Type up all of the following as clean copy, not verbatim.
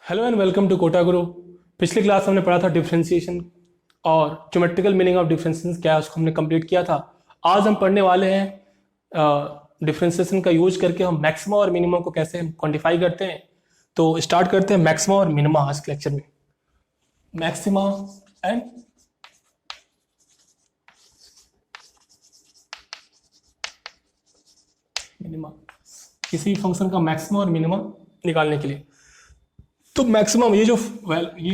Hello and welcome to Kota Guru. पिछली class हमने पढ़ा था डिफरेंशिएशन और ज्योमेट्रिकल मीनिंग ऑफ डिफरेंशिएशन क्या है, उसको हमने कंप्लीट किया था। आज हम पढ़ने वाले हैं डिफरेंशिएशन का यूज करके हम मैक्सिमा और मिनिमा को कैसे क्वांटिफाई करते हैं। तो स्टार्ट करते हैं मैक्सिमा और मिनिमा आज के लेक्चर में। मैक्सिमा एंड मिनिमा, किसी फंक्शन का मैक्सिमा और मिनिमा निकालने के लिए। तो मैक्सिमम ये जो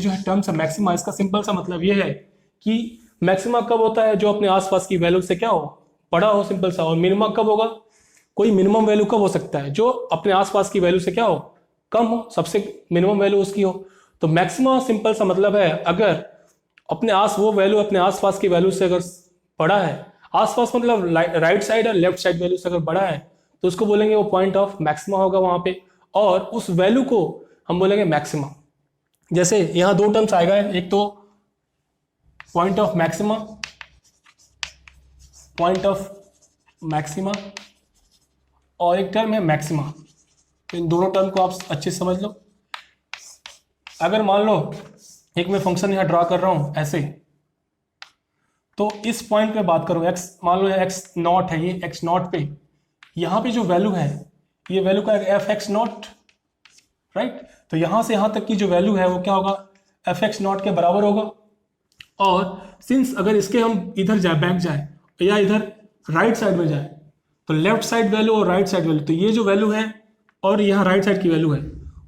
है टर्म्स है मैक्सिमा, इसका सिंपल सा मतलब ये है कि मैक्सिमा कब होता है जो अपने आसपास की वैल्यू से क्या हो, बड़ा हो, सिंपल सा। और मिनिमा कब होगा, कोई मिनिमम वैल्यू कब हो सकता है जो अपने आसपास की वैल्यू से क्या हो, कम हो, सबसे मिनिमम वैल्यू उसकी हो। तो मैक्सिमा सिंपल सा मतलब है अगर वो वैल्यू अपने आसपास की वैल्यू से अगर बड़ा है, आसपास मतलब राइट साइड और लेफ्ट साइड वैल्यू से अगर बड़ा है तो उसको बोलेंगे वो पॉइंट ऑफ मैक्सिमा होगा वहां पे, और उस वैल्यू को हम बोलेंगे मैक्सिमा। जैसे यहां दो टर्म्स आएगा, एक तो पॉइंट ऑफ मैक्सिमा और एक टर्म है मैक्सिमा। तो इन दोनों टर्म को आप अच्छे से समझ लो। अगर मान लो एक मैं फंक्शन यहां ड्रा कर रहा हूं ऐसे, तो इस पॉइंट पे बात करूं, एक्स मान लो एक्स नॉट है, ये एक्स नॉट पे यहां पे जो वैल्यू है ये वैल्यू का एफ एक्स नॉट, राइट। तो यहां से यहां तक की जो वैल्यू है वो क्या होगा, एफ एक्स नॉट के बराबर होगा। और सिंस अगर इसके हम इधर जाए, बैक जाए या इधर राइट साइड में जाए, तो लेफ्ट साइड वैल्यू और राइट साइड वैल्यू, तो ये जो वैल्यू है और यहाँ राइट साइड की वैल्यू है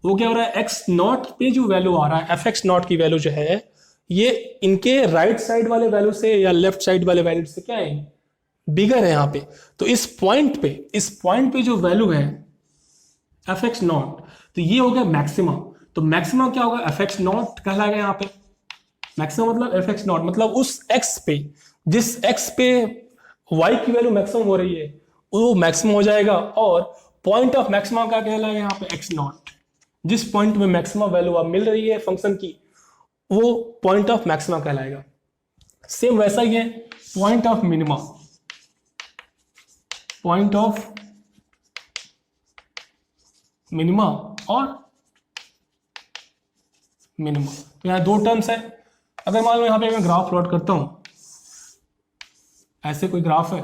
वो क्या हो रहा है, एक्स नॉट पे जो वैल्यू आ रहा है, एफ एक्स नॉट की वैल्यू जो है, ये इनके राइट साइड वाले वैल्यू से या लेफ्ट साइड वाले वैल्यू से क्या है, बिगर है यहाँ पे। तो इस पॉइंट पे जो वैल्यू है एफ एक्स नॉट, तो ये हो गया मैक्सिमा। तो मैक्सिमा क्या होगा, एफ एक्स नॉट कहलाएगा यहाँ पे। मैक्सिमा मतलब एफ एक्स नॉट, मतलब उस एक्स पे, जिस एक्स पे वाई की वैल्यू मैक्सिमम हो रही है वो मैक्सिमम हो जाएगा। और पॉइंट ऑफ मैक्सिमा क्या कहलाएगा यहाँ पे, एक्स नॉट। जिस पॉइंट में मैक्सिमा वैल्यू अब मिल रही है फंक्शन की वो पॉइंट ऑफ मैक्सिमा कहलाएगा। सेम वैसा ही है point of minima, point of minima और मिनिमा। तो यहाँ दो टर्म्स है। अगर मान लो यहाँ पे मैं ग्राफ प्लॉट करता हूं, ऐसे कोई ग्राफ है,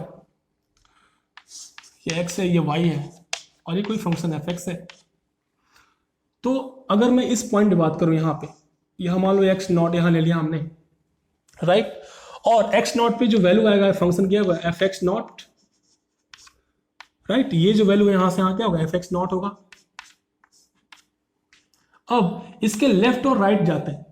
ये x है, ये y है और ये कोई फंक्शन f x है। तो अगर मैं इस पॉइंट पे बात करूं, यहाँ पे यह मान लो x नॉट यहाँ ले लिया हमने, राइट। और x नॉट पे जो वैल्यू आएगा फंक्शन क्या होगा, एफ एक्स नॉट, राइट। ये जो वैल्यू है यहां से यहाँ क्या होगा, एफ एक्स नॉट होगा। अब इसके लेफ्ट और राइट जाते हैं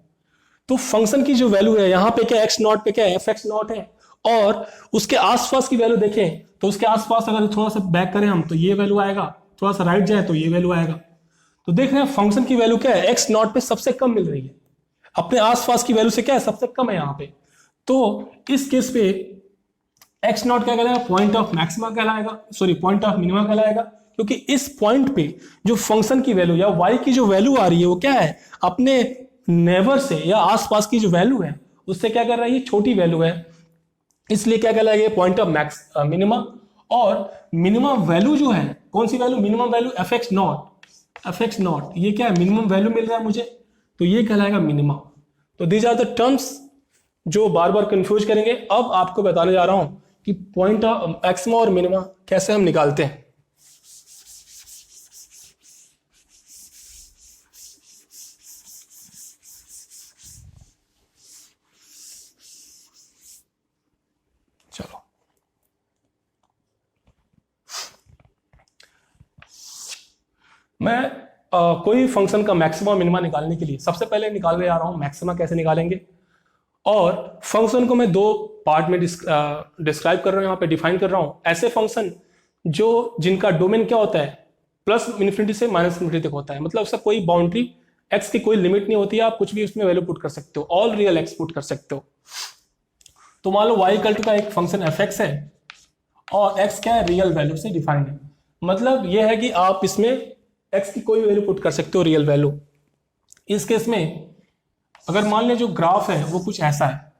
तो फंक्शन की जो वैल्यू है यहाँ पे क्या, एक्स नॉट पे क्या है, एफ एक्स नॉट है। और उसके आसपास की वैल्यू देखें तो उसके आसपास अगर थोड़ा सा बैक करें हम तो ये वैल्यू आएगा, थोड़ा सा राइट जाए तो ये वैल्यू आएगा। तो देख रहे हैं फंक्शन की वैल्यू क्या है, एक्स नॉट पे सबसे कम मिल रही है, अपने आसपास की वैल्यू से क्या है, सबसे कम है यहाँ पे। तो इस केस पे एक्स नॉट क्या कहलाएगा, पॉइंट ऑफ मैक्सिमा कहलाएगा, सॉरी पॉइंट ऑफ मिनिमा कहलाएगा। क्योंकि इस पॉइंट पे जो फंक्शन की वैल्यू या वाई की जो वैल्यू आ रही है वो क्या है, अपने नेबर से या आसपास की जो वैल्यू है उससे क्या कर रही है, छोटी वैल्यू है, इसलिए क्या कहलाएगा, पॉइंट ऑफ मिनिमा। और मिनिमम वैल्यू जो है, कौन सी वैल्यू, minimum value f x not, ये क्या है, मिनिमम वैल्यू मिल रहा है मुझे, तो ये कहलाएगा मिनिमा। तो दीज आर द टर्म्स जो बार बार कंफ्यूज करेंगे। अब आपको बताने जा रहा हूं कि पॉइंट ऑफ मैक्सिमा और मिनिमा कैसे हम निकालते हैं। चलो, मैं कोई फंक्शन का मैक्सिमा मिनिमा निकालने के लिए सबसे पहले निकालने जा रहा हूं मैक्सिमा कैसे निकालेंगे। और फंक्शन को मैं दो पार्ट में डिस्क्राइब कर रहा हूं, यहाँ पे डिफाइन कर रहा हूं। ऐसे फंक्शन जिनका डोमेन क्या होता है, प्लस इन्फिनिटी से माइनस इन्फिनिटी तक होता है, मतलब उसका कोई बाउंड्री, एक्स की कोई लिमिट नहीं होती है, आप कुछ भी उसमें वैल्यू पुट कर सकते हो, ऑल रियल एक्स पुट कर सकते हो। तो मान लो वाई इक्वल टू का एक फंक्शन एफ एक्स है और एक्स क्या है, रियल वैल्यू से डिफाइंड है। मतलब यह है कि आप इसमें एक्स की कोई वैल्यू पुट कर सकते हो, रियल वैल्यू। इस केस में अगर मान लें जो ग्राफ है वो कुछ ऐसा है,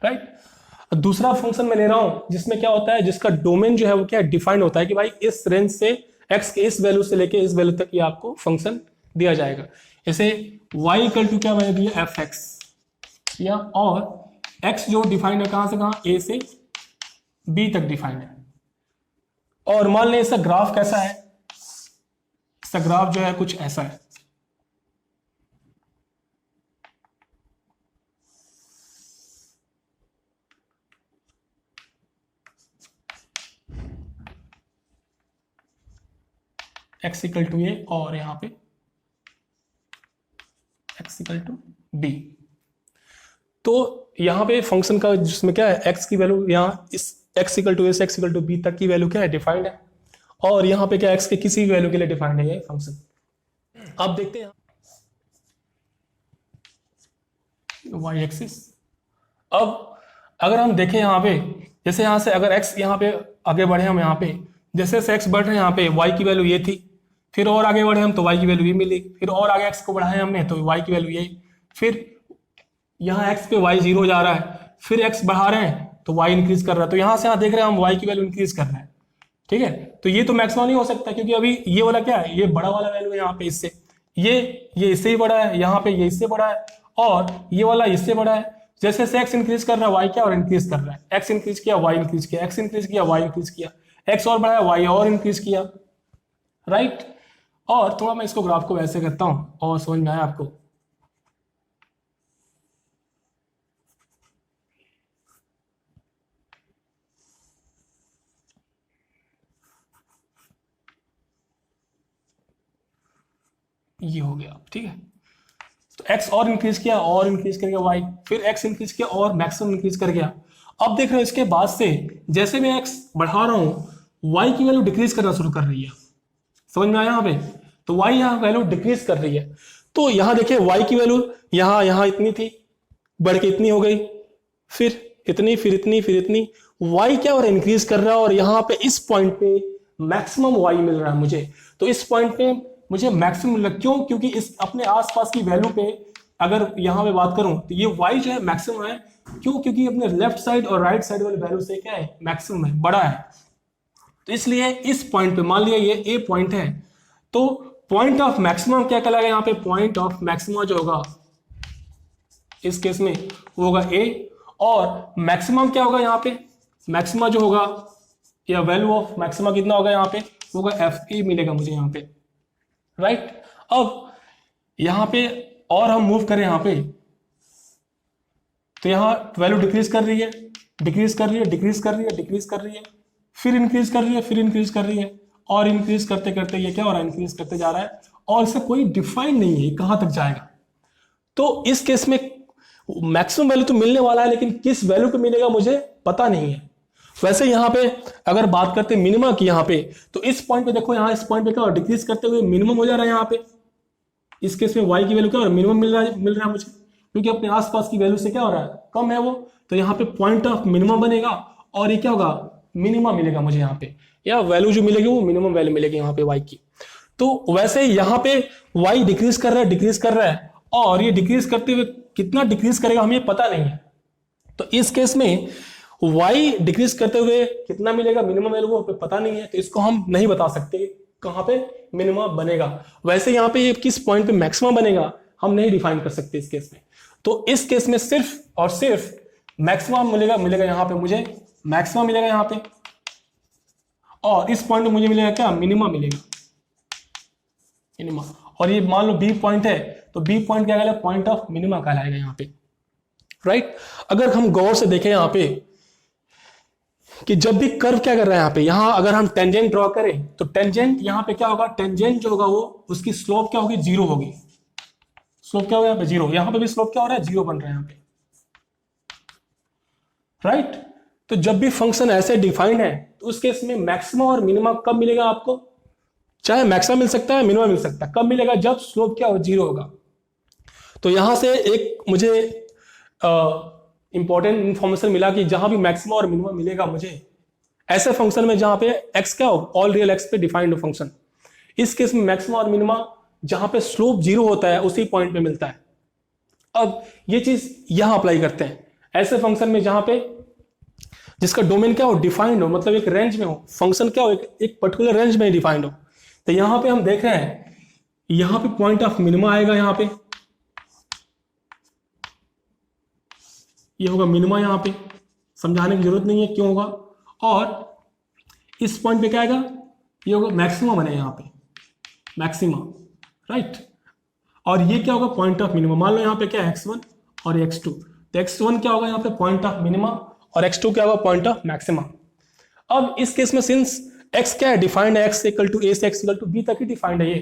राइट। दूसरा फंक्शन मैं ले रहा हूं जिसमें क्या होता है, जिसका डोमेन जो है वो क्या डिफाइंड होता है कि भाई इस रेंज से x के इस वैल्यू से लेके इस वैल्यू तक ये आपको फंक्शन दिया जाएगा। जैसे y इक्वल टू क्या मैंने दिया fx या, और x जो डिफाइंड है कहां से कहां, a से b तक डिफाइंड है। और मान लें इसका ग्राफ कैसा है, इसका ग्राफ जो है कुछ ऐसा है। x इक्वल टू ए और यहां पे x इक्वल टू बी। तो यहां पे फंक्शन का जिसमें क्या है, x की वैल्यू यहाँ इस x इक्वल टू ए से x इक्वल टू बी तक की वैल्यू क्या है, डिफाइंड है। और यहां पे क्या x के किसी भी वैल्यू के लिए डिफाइंड है ये फंक्शन। अब देखते हैं y एक्सिस। अब अगर हम देखें यहाँ पे, जैसे यहाँ से अगर x यहाँ पे आगे बढ़े हम यहाँ पे, जैसे से x बढ़ रहे हैं यहाँ पे y की वैल्यू ये थी, फिर और आगे बढ़े हम तो y की वैल्यू ये मिली, फिर और आगे x को बढ़ाए हमने तो y की वैल्यू ये, फिर यहाँ x पे y 0 जा रहा है, फिर x बढ़ा रहे हैं तो y इंक्रीज कर रहा है। तो यहाँ से यहाँ देख रहे हैं हम y की वैल्यू इंक्रीज कर रहे हैं, ठीक है। तो ये तो मैक्सिमम नहीं हो सकता क्योंकि अभी ये वाला क्या है, ये बड़ा वाला वैल्यू है यहाँ पे इससे, ये इससे ही बड़ा है, यहाँ पे ये इससे बड़ा है, और ये वाला इससे बड़ा है। जैसे जैसे x इंक्रीज कर रहा है y क्या और इंक्रीज कर रहा है, x इंक्रीज किया y इंक्रीज किया, x इंक्रीज किया y इंक्रीज किया, x और बढ़ाया y और इंक्रीज किया, राइट। और थोड़ा मैं इसको ग्राफ को वैसे करता हूं और समझ में आया आपको। ये हो गया, ठीक है। तो x और इंक्रीज किया और इंक्रीज कर गया y, फिर x इंक्रीज किया और मैक्सिमम इंक्रीज कर गया। अब देख रहे हो इसके बाद से जैसे मैं x बढ़ा रहा हूं y की वैल्यू डिक्रीज करना शुरू कर रही है, समझ में आया यहाँ पे। तो y यहाँ वैल्यू डिक्रीज कर रही है। तो यहाँ देखिए y की वैल्यू यहाँ इतनी थी, बढ़ के इतनी हो गई, फिर इतनी, फिर इतनी, फिर इतनी। y क्या और इंक्रीज कर रहा है और यहाँ पे इस पॉइंट पे मैक्सिमम y मिल रहा है मुझे। तो इस पॉइंट पे मुझे मैक्सिमम मिल रहा है, क्यों? क्योंकि इस अपने आसपास की वैल्यू पे अगर यहाँ पे बात करूं तो ये y जो है मैक्सिमम है। क्यों? क्योंकि अपने लेफ्ट साइड और राइट साइड वाली वैल्यू से क्या है, मैक्सिमम है, बड़ा है। तो इसलिए इस पॉइंट पे मान लिया ये a पॉइंट है, तो पॉइंट ऑफ मैक्सिमम क्या कहलाएगा यहाँ पे, पॉइंट ऑफ मैक्सिमम जो होगा इस केस में वो होगा a, और मैक्सिमम क्या होगा यहाँ पे, मैक्सिमम जो होगा या वैल्यू ऑफ मैक्सिमम कितना होगा यहाँ पे, होगा fa मिलेगा मुझे यहाँ पे, राइट। अब यहाँ पे और हम मूव करें यहाँ पे तो यहाँ वैल्यू डिक्रीज कर रही है, डिक्रीज कर रही है, डिक्रीज कर रही है, डिक्रीज कर रही है, फिर इंक्रीज कर रही है, फिर इंक्रीज कर रही है, और इंक्रीज करते करते ये क्या हो रहा है, इंक्रीज करते जा रहा है, और इससे कोई डिफाइन नहीं है कहां तक जाएगा। तो इस केस में मैक्सिमम वैल्यू तो मिलने वाला है, लेकिन किस वैल्यू पे मिलेगा मुझे पता नहीं है। वैसे यहाँ पे अगर बात करते हैं मिनिमम की यहाँ पे, तो इस पॉइंट पे देखो, यहाँ इस पॉइंट पे क्या हो, डिक्रीज करते हुए मिनिमम हो जा रहा है यहाँ पे। इस केस में y की वैल्यू क्या हो रहा है, मिनिमम मिल रहा है मुझे, क्योंकि अपने आसपास की वैल्यू से क्या हो रहा है, कम है वो। तो यहाँ पे पॉइंट ऑफ मिनिमम बनेगा और ये क्या होगा, मिनिमम मिलेगा मुझे यहाँ पे, या वैल्यू जो मिलेगी वो मिनिमम वैल्यू मिलेगी यहाँ पे y की। तो वैसे यहाँ पे y डिक्रीज कर रहा है, डिक्रीज कर रहा है, और ये डिक्रीज करते हुए कितना डिक्रीज करेगा हमें पता नहीं है। तो इस केस में y डिक्रीज करते हुए कितना मिलेगा मिनिमम वैल्यू वो पता नहीं है, तो इसको हम नहीं बता सकते कहां पे मिनिमम बनेगा। वैसे यहाँ पे किस पॉइंट पे मैक्सिमम बनेगा हम नहीं डिफाइन कर सकते इस केस में। तो इस केस में सिर्फ और सिर्फ मैक्सिमम मिलेगा यहाँ पे, मुझे मैक्सिमम मिलेगा यहाँ पे, और इस पॉइंट पे मुझे मिलेगा क्या, मिनिमम मिलेगा, मिनिमम। और ये मान लो बी पॉइंट है, तो बी पॉइंट क्या कहलाएगा, पॉइंट ऑफ मिनिमम कहलाएगा यहाँ पे, राइट। अगर हम गौर से देखें यहाँ पे कि जब भी कर्व क्या कर रहा है यहाँ पे, यहाँ अगर हम टेंजेंट ड्रॉ करें तो टेंजेंट यहाँ पे क्या होगा, टेंजेंट जो होगा वो उसकी स्लोप क्या होगी, जीरो होगी। स्लोप क्या होगा यहाँ पे, जीरो। यहाँ पे भी स्लोप क्या हो रहा है, जीरो बन रहा है यहाँ पे, राइट। तो जब भी फंक्शन ऐसे डिफाइंड है तो उस केस में मैक्सिमम और मिनिमम कब मिलेगा आपको, चाहे मैक्सिमम मिल सकता है, मिनिमम मिल सकता है, कब मिलेगा, जब स्लोप क्या हो, जीरो होगा। तो यहां से एक मुझे इंपॉर्टेंट इंफॉर्मेशन मिला कि जहां भी मैक्सिमम और मिनिमम मिलेगा मुझे ऐसे फंक्शन में जहां पे x क्या हो, ऑल रियल x पे डिफाइंड हो फंक्शन, इस केस में मैक्सिमम और मिनिमम जहां पे स्लोप जीरो होता है उसी पॉइंट पे मिलता है। अब ये चीज यहां अप्लाई करते हैं ऐसे फंक्शन में जहां पे जिसका डोमेन क्या हो, डिफाइंड हो, मतलब एक रेंज में हो, फंक्शन क्या हो, एक पर्टिकुलर रेंज में डिफाइंड हो। तो यहां पे हम देख रहे हैं, यहां पे पॉइंट ऑफ मिनिमा आएगा, यहां पे ये होगा मिनिमा, यहां पे समझाने की जरूरत नहीं है क्यों होगा। और इस पॉइंट पे क्या आएगा, ये होगा मैक्सिमा बने यहाँ पे, मैक्सिमा, राइट। और ये क्या होगा, पॉइंट ऑफ मिनिमा। मान लो यहाँ पे क्या है, x1 और x2, तो x1 क्या होगा यहाँ पे पॉइंट ऑफ मिनिमा, और x2 क्या होगा पॉइंट ऑफ मैक्सिमा। अब इस केस में सिंस x क्या है, डिफाइंड है, x इक्वल टू a से x इक्वल टू b तक ही डिफाइंड है ये,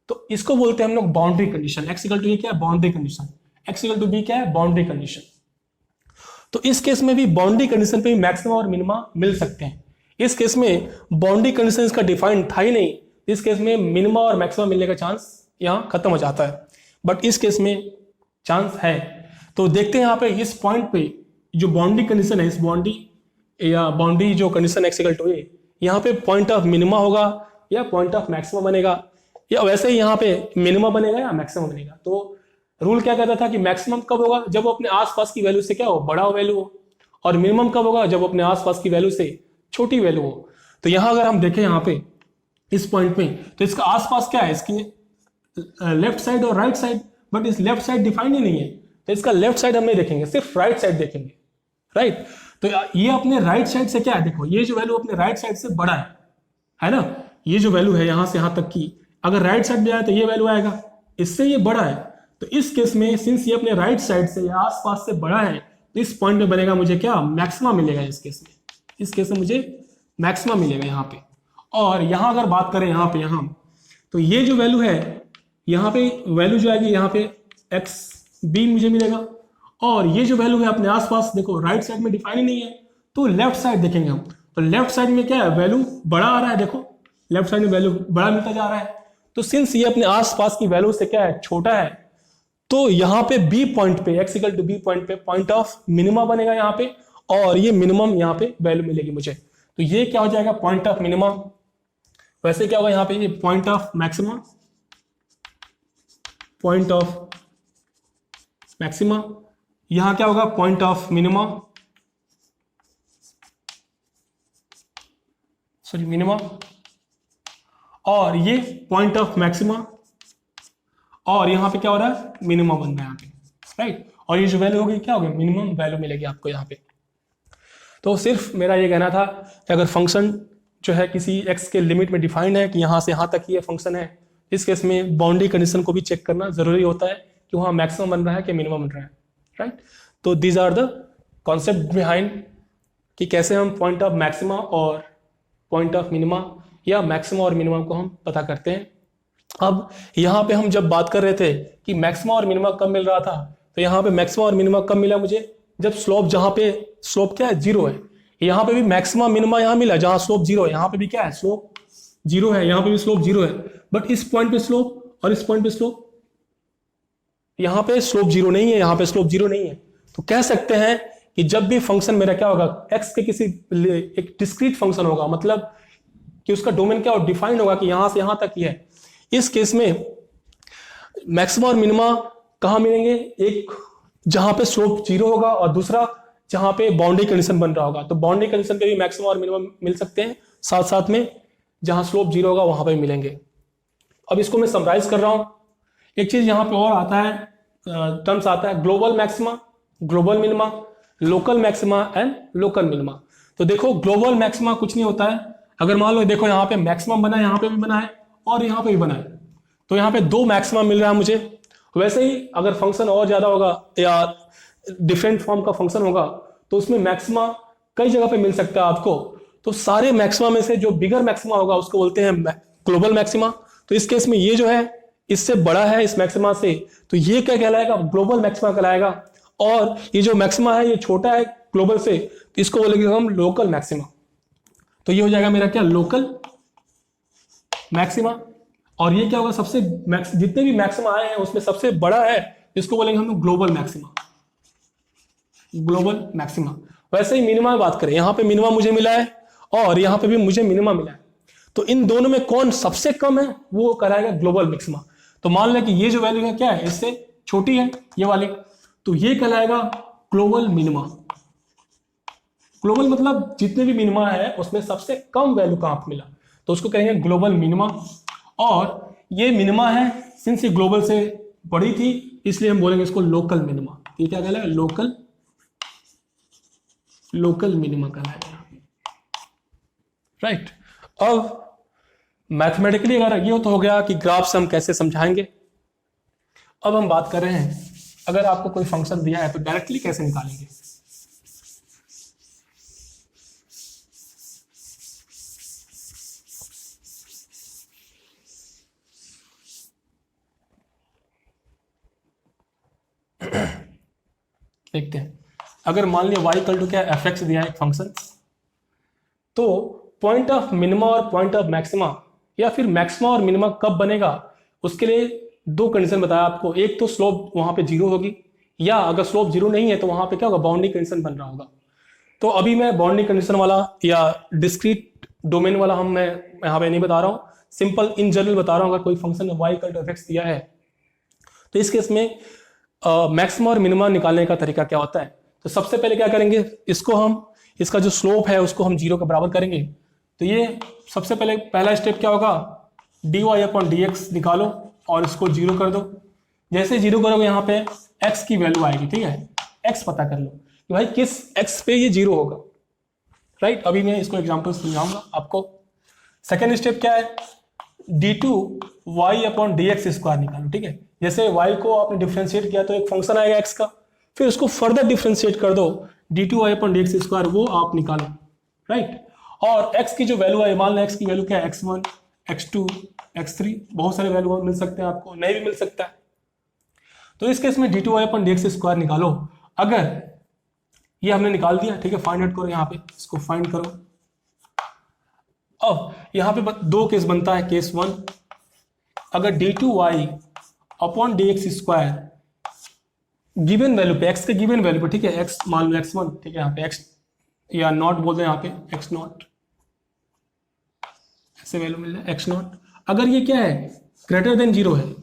तो इसको बोलते हैं हम लोग boundary condition. x equal to ये क्या है, boundary condition, x equal to b क्या है, बाउंड्री कंडीशन। तो इस केस में भी बाउंड्री कंडीशन पे भी मैक्सिमा और मिनिमा मिल सकते हैं। इस केस में बाउंड्री कंडीशन इसका डिफाइंड था ही नहीं, इस केस में मिनिमा और मैक्सिमा मिलने का चांस यहां खत्म हो जाता है, बट इस केस में चांस है। तो देखते हैं यहाँ पे इस पॉइंट पे जो बाउंड्री कंडीशन है, इस बाउंड्री या बाउंड्री जो कंडीशन एक्स इक्वल टू ए, यहाँ पे पॉइंट ऑफ मिनिमा होगा या पॉइंट ऑफ मैक्सिमा बनेगा, या वैसे ही यहाँ पे मिनिमा बनेगा या मैक्सिमा बनेगा। तो रूल क्या कहता था कि मैक्सिमम कब होगा, जब वो अपने आसपास की वैल्यू से क्या हो, बड़ा वैल्यू हो, और मिनिमम कब होगा, जब अपने आसपास की वैल्यू से छोटी वैल्यू हो। तो यहां अगर हम देखें यहाँ पे इस पॉइंट में, तो इसका आसपास क्या है, इसकी लेफ्ट साइड और राइट साइड, बट इस लेफ्ट साइड डिफाइंड ही नहीं है, तो इसका लेफ्ट साइड हम नहीं देखेंगे, सिर्फ राइट साइड देखेंगे, राइट। तो ये अपने राइट साइड से क्या है, देखो ये जो वैल्यू अपने राइट साइड से बड़ा है ना, ये जो वैल्यू है यहां से यहां तक की, अगर राइट साइड में आए तो ये वैल्यू आएगा, इससे ये बड़ा है। तो इस केस में सिंस ये अपने राइट साइड से या आसपास से बड़ा है, तो इस पॉइंट में बनेगा मुझे क्या, मैक्सिमा मिलेगा इस केस में, इस केस में मुझे मैक्सिमा मिलेगा यहाँ पे। और यहाँ अगर बात करें यहाँ पे, यहाँ तो ये जो वैल्यू है, यहाँ पे वैल्यू जो आएगी यहाँ पे एक्स बी मुझे मिलेगा, और ये जो वैल्यू है अपने आसपास, देखो राइट साइड में डिफाइन ही नहीं है, तो लेफ्ट साइड देखेंगे हम, तो लेफ्ट साइड में क्या है, वैल्यू बड़ा आ रहा है, देखो लेफ्ट साइड में वैल्यू बड़ा मिलता जा रहा है। तो सिंस ये अपने आसपास की वैल्यू से क्या है, छोटा है, तो यहाँ पे बी पॉइंट पे, x equal to b point पे पॉइंट ऑफ मिनिमा बनेगा यहाँ पे, और ये मिनिमम यहाँ पे वैल्यू मिलेगी मुझे, तो ये क्या हो जाएगा, पॉइंट ऑफ मिनिमा। वैसे क्या होगा यहाँ पे, ये point of maxima, point of maxima, यहां क्या होगा, point of minima, sorry minima, और ये पॉइंट ऑफ मैक्सिमा, और यहां पे क्या हो रहा है, मिनिमा बन रहा है यहाँ पे, राइट। और ये जो वैल्यू होगी क्या होगी, मिनिमम वैल्यू मिलेगी आपको यहाँ पे। तो सिर्फ मेरा ये कहना था कि अगर फंक्शन जो है किसी एक्स के लिमिट में डिफाइंड है कि यहां से यहां तक ये फंक्शन है, इस केस में बाउंड्री कंडीशन को भी चेक करना जरूरी होता है कि वहां मैक्सिमम बन रहा है कि मिनिमम बन रहा है, राइट। तो these are the concept behind कि कैसे हम पॉइंट ऑफ मैक्सिमा और पॉइंट ऑफ मिनिमा या मैक्सिमा और मिनिमम को हम पता करते हैं। अब यहाँ पे हम जब बात कर रहे थे कि मैक्सिमा और मिनिमा कब मिल रहा था, तो यहाँ पे मैक्सिमा और मिनिमा कब मिला मुझे, जब स्लोप, जहाँ पे स्लोप क्या है, जीरो है। यहाँ पे भी मैक्सिमा मिनिमा यहाँ मिला जहाँ स्लोप जीरो है, यहाँ पे भी क्या है, स्लोप जीरो है, यहाँ पे भी स्लोप जीरो है, बट इस पॉइंट पे स्लोप और इस पॉइंट पे स्लोप, यहाँ पे स्लोप जीरो नहीं है, यहाँ पे स्लोप जीरो नहीं है। तो कह सकते हैं कि जब भी फंक्शन मेरा क्या होगा, एक्स के किसी एक डिस्क्रीट फंक्शन होगा, मतलब कि उसका डोमेन क्या हो, डिफाइंड होगा कि यहां से यहां तक ही है, इस केस में मैक्सिमा और मिनिमा कहां मिलेंगे, एक जहां पे स्लोप जीरो होगा और दूसरा जहां पे बाउंड्री कंडीशन बन रहा होगा। तो बाउंड्री कंडीशन पे भी मैक्सिमा और मिनिमा मिल सकते हैं, साथ साथ में जहां स्लोप जीरो होगा वहां पे मिलेंगे। अब इसको मैं समराइज कर रहा हूं, एक चीज यहां पे और आता है, टर्म्स आता है global maxima, global minima, local maxima and local minima. तो देखो ग्लोबल मैक्सिमा कुछ नहीं होता है, अगर मान लो देखो यहाँ पे मैक्सिमम बना है, यहाँ पे भी बना है और यहाँ पे भी बना है, तो यहाँ पे दो मैक्सिमम मिल रहा है मुझे। वैसे ही अगर फंक्शन और ज्यादा होगा या डिफरेंट फॉर्म का फंक्शन होगा तो उसमें मैक्सिमा कई जगह पे मिल सकता है आपको। तो सारे मैक्सिमा में से जो बिगर मैक्सिमा होगा उसको बोलते हैं ग्लोबल मैक्सिमा। तो इस केस में ये जो है इससे बड़ा है इस मैक्सिमा से, तो ये क्या कहलाएगा, ग्लोबल मैक्सिमा कहलाएगा। और ये जो मैक्सिमा है ये छोटा है ग्लोबल से, तो इसको बोलेंगे हम लोकल मैक्सिमा। तो ये हो जाएगा मेरा क्या, लोकल मैक्सिमा। और ये क्या होगा, सबसे जितने भी मैक्सिमा आए हैं उसमें सबसे बड़ा है, इसको बोलेंगे हम ग्लोबल मैक्सिमा, ग्लोबल मैक्सिमा। वैसे ही मिनिमा बात करें, यहां पे मिनिमा मुझे मिला है और यहां पे भी मुझे मिनिमा मिला है, तो इन दोनों में कौन सबसे कम है वो कहलाएगा ग्लोबल मैक्सिमा। तो मान लें कि ये जो वैल्यू है क्या है, इससे छोटी है ये वाली, तो ये कहलाएगा ग्लोबल मिनिमा, ग्लोबल मतलब जितने भी मिनिमा है उसमें सबसे कम वैल्यू कहाँ पे मिला, तो उसको कहेंगे ग्लोबल मिनिमा। और ये मिनिमा है, सिंस ये ग्लोबल से बड़ी थी इसलिए हम बोलेंगे इसको लोकल मिनिमा। ये क्या कहलाएगा, लोकल मिनिमा कहलाएगा, राइट। अब मैथमेटिकली अगर ये तो हो गया कि ग्राफ से हम कैसे समझाएंगे। अब हम बात कर रहे हैं अगर आपको कोई फंक्शन दिया है तो डायरेक्टली कैसे निकालेंगे। देखते हैं, अगर मान लिया y इक्वल टू क्या एफ एक्स दिया है एक फंक्शन, तो पॉइंट ऑफ मिनिमा और पॉइंट ऑफ मैक्सिमा या फिर मैक्सिमा और मिनिमा कब बनेगा, उसके लिए दो कंडीशन बताया आपको। एक तो स्लोप वहां पे जीरो होगी, या अगर स्लोप जीरो नहीं है तो वहां पे क्या होगा, बाउंड्री कंडीशन बन रहा होगा। तो अभी मैं बाउंड्री कंडीशन वाला या डिस्क्रीट डोमेन वाला मैं यहाँ पे नहीं बता रहा हूँ, सिंपल इन जनरल बता रहा हूँ। अगर कोई function y equal to f x दिया है तो इस केस में मैक्सिमा और मिनिमा निकालने का तरीका क्या होता है। तो सबसे पहले क्या करेंगे, इसका जो स्लोप है उसको हम जीरो के बराबर करेंगे। तो ये सबसे पहले पहला स्टेप क्या होगा, dy अपॉन डी एक्स निकालो और इसको जीरो कर दो। जैसे जीरो करोगे यहाँ पे x की वैल्यू आएगी, ठीक है, x पता कर लो कि भाई किस x पे ये जीरो होगा, राइट। अभी मैं इसको एग्जाम्पल समझाऊंगा आपको। सेकेंड स्टेप क्या है, d2y upon d x square निकालो, ठीक है। जैसे y को आपने डिफ्रेंशिएट किया तो एक फंक्शन आएगा x का, फिर उसको फर्दर डिफ्रेंशिएट कर दो, d2y upon d x square वो आप निकालो, राइट। और x की जो वैल्यू है, मान लो x की वैल्यू क्या है, x1 x2 x3, बहुत सारे वैल्यू मिल सकते हैं आपको, नहीं भी मिल सकता है। तो इस केस में d2y upon d x square निकालो। अगर ये हमने निकाल दिया, ठीक है, फाइंड आउट करो, यहाँ पे इसको फाइंड करो। अब यहाँ पे दो केस बनता है। केस वन, अगर d2y upon d x square given value पे, x के गिवन वैल्यू पे, ठीक है, x मान लो x1, ठीक है, यहाँ पे x या नॉट बोलते हैं, यहाँ पे x नॉट ऐसे वैल्यू मिल रहा है x नॉट। अगर ये क्या है, ग्रेटर देन जीरो है,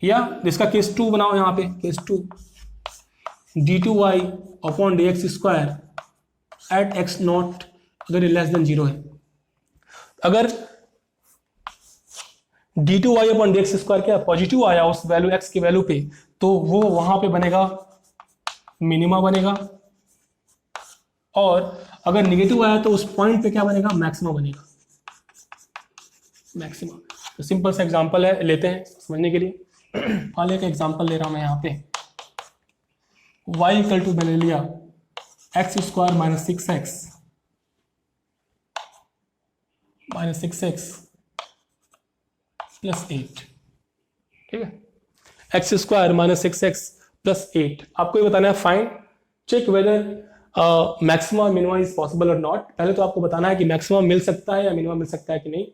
या जिसका केस टू बनाओ, यहाँ पे case two, d2y upon d x square at x naught अगर ये लेस देन जीरो है। अगर d2y upon d x square क्या पॉजिटिव आया उस वैल्यू x की वैल्यू पे, तो वो वहां पे बनेगा मिनिमा बनेगा। और अगर निगेटिव आया तो उस पॉइंट पे क्या बनेगा, मैक्सिमा बनेगा, मैक्सिमा। तो सिंपल सा एग्जांपल है, लेते हैं समझने के लिए। मान लिया एग्जांपल ले रहा हूं मैं यहाँ पे, y इक्वल टू मैंने लिया x square minus 6x plus 8, ठीक है, x square minus 6x plus 8। आपको ये बताना है find check whether maxima minima is possible और नॉट। पहले तो आपको बताना है कि मैक्सिमा मिल सकता है या मिनिमा मिल सकता है कि नहीं,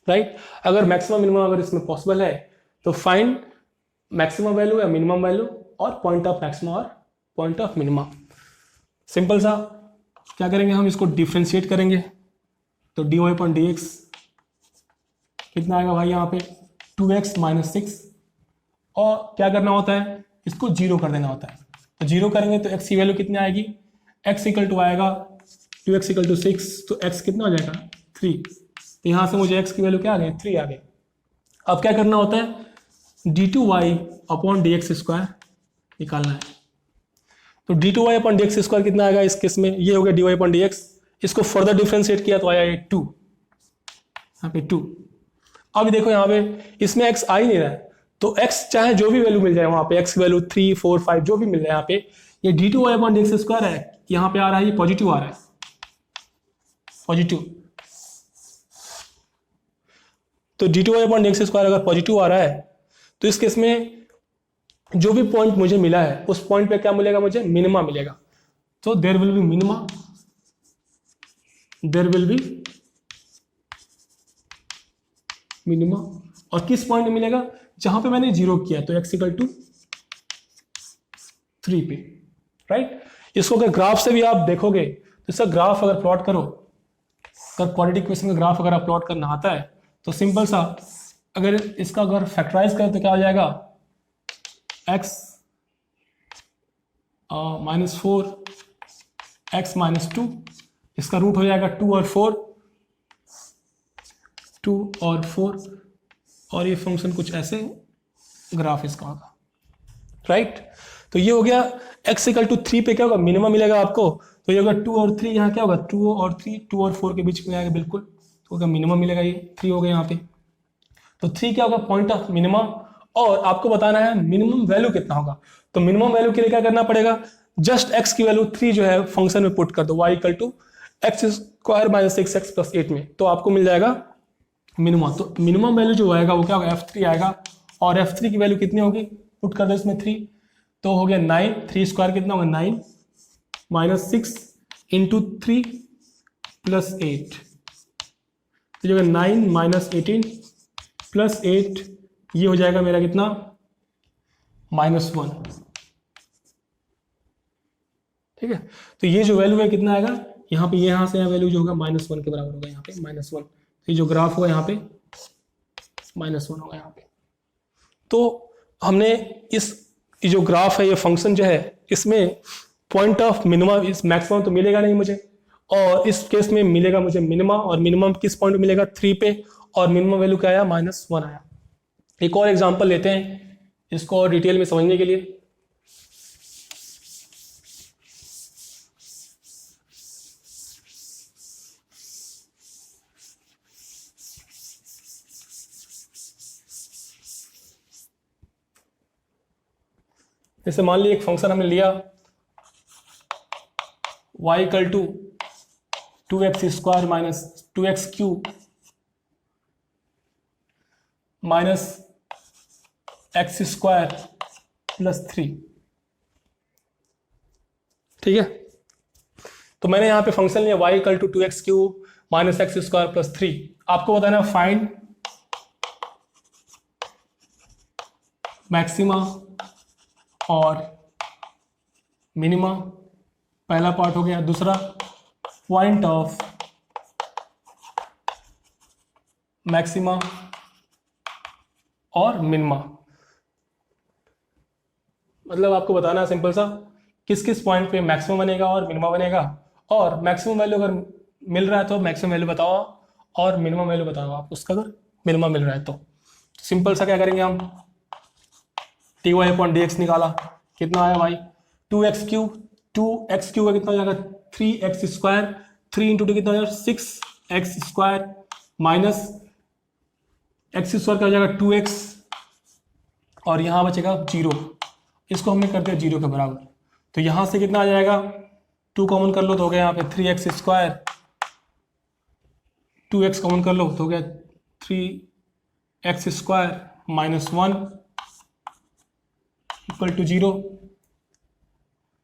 राइट। अगर मैक्सिमा मिनिमा अगर इसमें पॉसिबल है तो फाइंड मैक्सिमम वैल्यू या मिनिमम वैल्यू और पॉइंट ऑफ मैक्सिमा और पॉइंट ऑफ मिनिमा। सिंपल सा क्या करेंगे, हम इसको डिफ्रेंशिएट करेंगे। तो dy अपॉन डी एक्स कितना आएगा भाई, यहाँ पे 2x माइनस 6, और क्या करना होता है, इसको जीरो कर देना होता है। तो जीरो करेंगे तो x की वैल्यू कितनी आएगी, x इक्वल टू आएगा 2x इक्वल टू 6, तो x कितना हो जाएगा 3। तो यहाँ से मुझे x की वैल्यू क्या आ गई, 3 आ गई। अब क्या करना होता है, d2y upon d x square निकालना है। तो d2y upon d x square कितना आएगा इस केस में, ये हो गया dy अपॉन डी एक्स। इसको फर्दर डिफ्रेंशिएट किया तो आया ये 2, यहाँ पे 2। अब देखो यहाँ पे इसमें x आ ही नहीं रहा है, तो x चाहे जो भी वैल्यू मिल जाए वहां पे, x की वैल्यू 3 4 5 जो भी मिल जाए, यहाँ पे ये d2y upon d x square है, यहाँ पे आ रहा है ये पॉजिटिव आ रहा है, पॉजिटिव। तो d2y upon d x square अगर पॉजिटिव आ रहा है तो इस केस में जो भी पॉइंट मुझे मिला है उस पॉइंट पे क्या मिलेगा, मुझे मिनिमा मिलेगा। तो there will be minima, there will be minima. और किस पॉइंट में मिलेगा, जहां पे मैंने जीरो किया, तो x इक्वल टू 3 पे, राइट। इसको अगर ग्राफ से भी आप देखोगे तो इसका ग्राफ अगर प्लॉट करो, अगर क्वाड्रेटिक इक्वेशन का ग्राफ अगर आप प्लॉट करना आता है तो सिंपल सा, अगर इसका अगर फैक्टराइज करें तो क्या हो जाएगा, x माइनस 4 x माइनस 2, इसका रूट हो जाएगा 2 और 4, 2 और 4, और ये फंक्शन कुछ ऐसे ग्राफ इसका होगा, राइट। तो ये हो गया x इक्वल टू 3 पे क्या होगा, मिनिमम मिलेगा आपको, तो ये होगा 2 और 3, यहाँ क्या होगा 2 और 3, 2 और 4 के बीच में आएगा बिल्कुल, तो होगा मिनिमम मिलेगा, ये 3 हो गया यहाँ पे। तो 3 क्या होगा, पॉइंट ऑफ मिनिमम, और आपको बताना है मिनिमम वैल्यू कितना होगा। तो मिनिमम वैल्यू के लिए क्या करना पड़ेगा, जस्ट x की वैल्यू 3 जो है फंक्शन में पुट कर दो, y equal to x square minus 6x plus 8 में, तो आपको मिल जाएगा मिनिमम। तो मिनिमम वैल्यू जो आएगा वो क्या होगा, f3 आएगा, और f3 की वैल्यू कितनी होगी, पुट कर दो इसमें 3, तो हो गया 9, 3 स्क्वायर कितना होगा 9 माइनस 6 इंटू 3 प्लस 8, तो जो 9 माइनस 18 प्लस 8, ये हो जाएगा मेरा कितना -1, ठीक है। तो ये जो वैल्यू है कितना आएगा, यहाँ पे यहाँ से वैल्यू जो होगा -1 के बराबर होगा, यहाँ पे -1, तो ये जो ग्राफ होगा यहाँ पे -1 होगा यहाँ पे। तो हमने इस जो ग्राफ है, ये फंक्शन जो है, इसमें पॉइंट ऑफ मिनिमम इस मैक्सिमम तो मिलेगा नहीं मुझे, और इस केस में मिलेगा मुझे मिनिमम, और मिनिमम किस पॉइंट में मिलेगा 3 पे, और मिनिमम वैल्यू क्या आया -1 आया। एक और एग्जांपल लेते हैं इसको और डिटेल में समझने के लिए। जैसे मान लीजिए एक फंक्शन हमने लिया y equal to 2x square minus 2x cube minus x square plus 3, ठीक है। तो मैंने यहाँ पे फंक्शन लिया y equal to 2x cube minus x square plus 3। आपको बताना फाइंड मैक्सिमा और मिनिमा, पहला पार्ट हो गया। दूसरा पॉइंट ऑफ मैक्सिमा और मिनिमा, मतलब आपको बताना है सिंपल सा, किस किस पॉइंट पे मैक्सिमम बनेगा और मिनिमा बनेगा, और मैक्सिमम वैल्यू अगर मिल रहा है तो मैक्सिमम वैल्यू बताओ, और मिनिमम वैल्यू बताओ आप उसका, अगर मिनिमम मिल रहा है तो सिंपल सा क्या करेंगे हम, d y upon d x निकाला, कितना आया भाई 2x क्यूब, 2x क्यूब का कितना हो जाएगा 3x स्क्वायर, 3 इंटू 2 कितना हो जाएगा 6x square minus x square का हो जाएगा 2x, और यहाँ बचेगा 0, इसको हमने कर दिया 0 के बराबर। तो यहाँ से कितना आ जाएगा 2 कॉमन कर लो तो हो गया यहाँ पे 3x स्क्वायर, 2x कॉमन कर लो तो हो गया 3x square minus 1 equal to 0।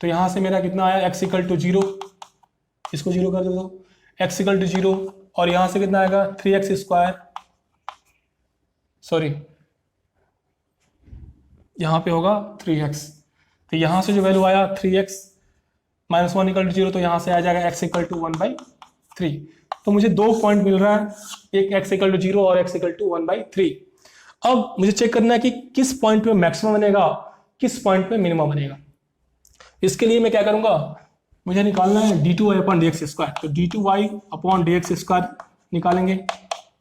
तो यहाँ से मेरा कितना आया x इक्वल टू 0, इसको 0 कर दो, x इक्वल टू 0, और यहाँ से कितना आएगा 3x स्क्वायर, सॉरी यहाँ पे होगा 3x, तो यहाँ से जो वैल्यू आया 3x माइनस 1 इक्वल टू 0, तो यहाँ से आ जाएगा x इक्वल टू 1/3। तो मुझे 2 पॉइंट मिल रहा है, एक x इक्वल टू 0 और x इक्वल टू 1/3। अब मुझे चेक करना है कि किस पॉइंट पे मैक्सिमम बनेगा, किस पॉइंट पे मिनिमम बनेगा। इसके लिए मैं क्या करूंगा, मुझे निकालना है d2y upon d x square, तो d2y upon d x square निकालेंगे,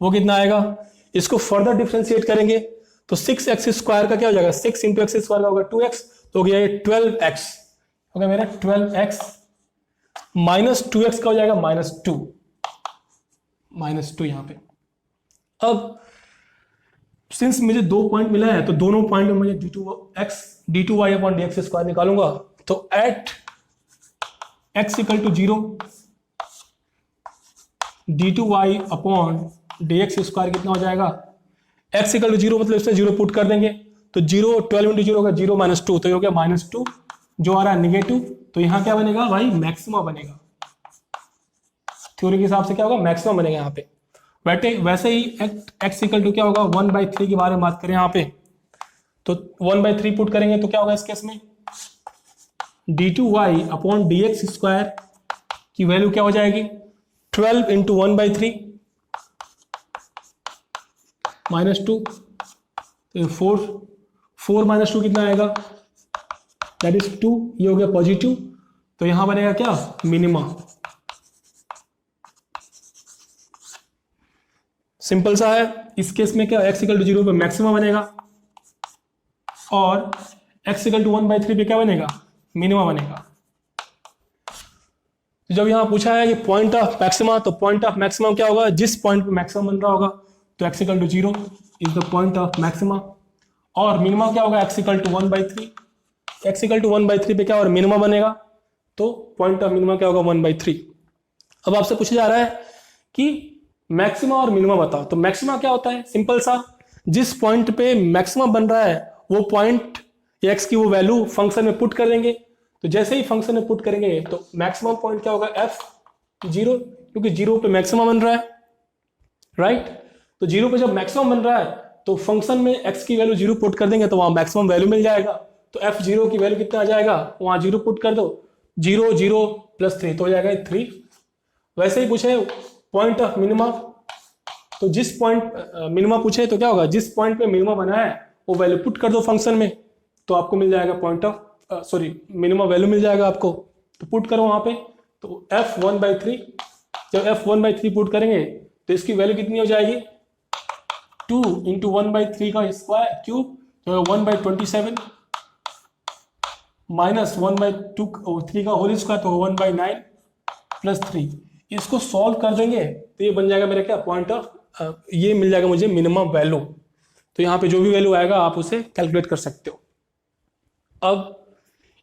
वो कितना आएगा, इसको फर्दर डिफ्रेंशिएट करेंगे तो 6x स्क्वायर का क्या हो जाएगा, 6 इंटू एक्स स्क्वायर का होगा 2x, तो हो गया ये 12x, हो गया मेरा 12x माइनस 2x का हो जाएगा -2 यहाँ पे। अब सिंस मुझे 2 पॉइंट मिला है तो दोनों पॉइंट में मुझे d2y upon d x square निकालूंगा, तो at x equal to 0 d2y upon d x square कितना हो जाएगा, x इक्वल टू 0 मतलब इसमें 0 पुट कर देंगे, तो 0 12 इंटू 0 होगा 0 माइनस 2, तो ये हो गया -2, जो आ रहा है नेगेटिव, तो यहाँ क्या बनेगा भाई मैक्सिमा बनेगा, थ्योरी के हिसाब से क्या होगा मैक्सिमम बनेगा यहाँ पे। वैसे ही x इक्वल टू क्या होगा 1/3 के बारे में बात करें यहाँ पे, तो 1/3 पुट करेंगे तो क्या होगा इस केस में d2y upon d x square की वैल्यू क्या हो जाएगी 12 इंटू 1/3 -2, तो 4 माइनस 2 कितना आएगा, दैट इज 2, ये हो गया पॉजिटिव, तो यहां बनेगा क्या, मिनिमा। सिंपल सा है। इस केस में क्या x इक्वल टू 0 पे मैक्सिमा बनेगा और x इक्वल टू 1/3 पे क्या बनेगा, मिनिमा बनेगा। तो जब यहां पूछा है कि पॉइंट ऑफ मैक्सिमा, तो पॉइंट ऑफ मैक्सिमा क्या होगा, जिस पॉइंट पे मैक्सिमम बन रहा होगा, तो x equal to 0 is the point of maxima. और मिनिमा क्या होगा, x equal to 1/3। x equal to 1/3 पे क्या और मिनिमा बनेगा, तो पॉइंट ऑफ मिनिमा क्या होगा, 1/3। अब आपसे पूछा जा रहा है कि मैक्सिमा और मिनिमा बताओ। तो मैक्सिमा क्या होता है, सिंपल सा, जिस पॉइंट पे मैक्सिमम बन रहा है वो पॉइंट x की वो वैल्यू फंक्शन में पुट कर देंगे। तो जैसे ही फंक्शन में पुट करेंगे तो मैक्सिमम पॉइंट क्या होगा, f0, क्योंकि 0 पे मैक्सिमम बन रहा है, राइट। तो 0 पे जब मैक्सिमम बन रहा है तो फंक्शन में x की वैल्यू 0 पुट कर देंगे तो वहां मैक्सिमम वैल्यू मिल जाएगा। तो f0 की वैल्यू कितना आ जाएगा, वहां 0 पुट कर दो, 0 0 प्लस 3 तो हो जाएगा 3। वैसे ही पूछे पॉइंट ऑफ मिनिमा, तो जिस पॉइंट मिनिमा पूछे तो क्या होगा, जिस पॉइंट पे मिनिमा बना है वो वैल्यू पुट कर दो फंक्शन में, तो आपको मिल जाएगा पॉइंट ऑफ मिनिमा वैल्यू मिल जाएगा आपको। तो पुट करो वहां पे, तो f1/3, जब f1/3 पुट करेंगे तो इसकी वैल्यू कितनी हो जाएगी, 2 इंटू 1/3 का स्क्वायर क्यूब, तो 1/27 माइनस 1/3 का होल स्क्वायर, तो 1/9 प्लस 3। इसको सॉल्व कर देंगे तो ये बन जाएगा मेरा क्या, पॉइंट ऑफ ये मिल जाएगा मुझे मिनिमम वैल्यू। तो यहाँ पे जो भी वैल्यू आएगा आप उसे कैलकुलेट कर सकते हो। अब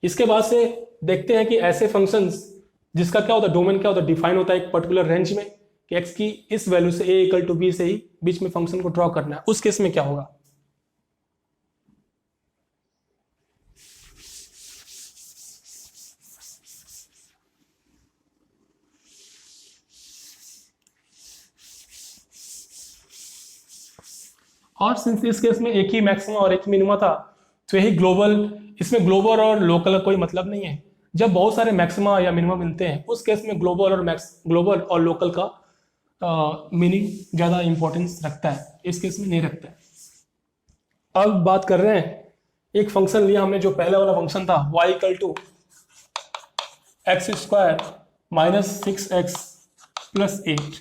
इसके बाद से देखते हैं कि ऐसे फंक्शंस जिसका क्या होता है, डोमेन क्या होता है, डिफाइन होता है एक पर्टिकुलर रेंज में, कि x की इस वैल्यू से a इक्वल टू b से ही बीच में फंक्शन को ड्रॉ करना है, उस केस में क्या होगा। और सिंस इस केस में एक ही मैक्सिमा और एक ही मिनिमा था, तो यही ग्लोबल, इसमें ग्लोबल और लोकल का कोई मतलब नहीं है। जब बहुत सारे मैक्सिमा या मिनिमा मिलते हैं उस केस में ग्लोबल और लोकल का मीनिंग ज्यादा इंपॉर्टेंस रखता है, इस केस में नहीं रखता है। अब बात कर रहे हैं, एक फंक्शन लिया हमने जो पहला वाला फंक्शन था, y equal to x² minus 6x plus 8,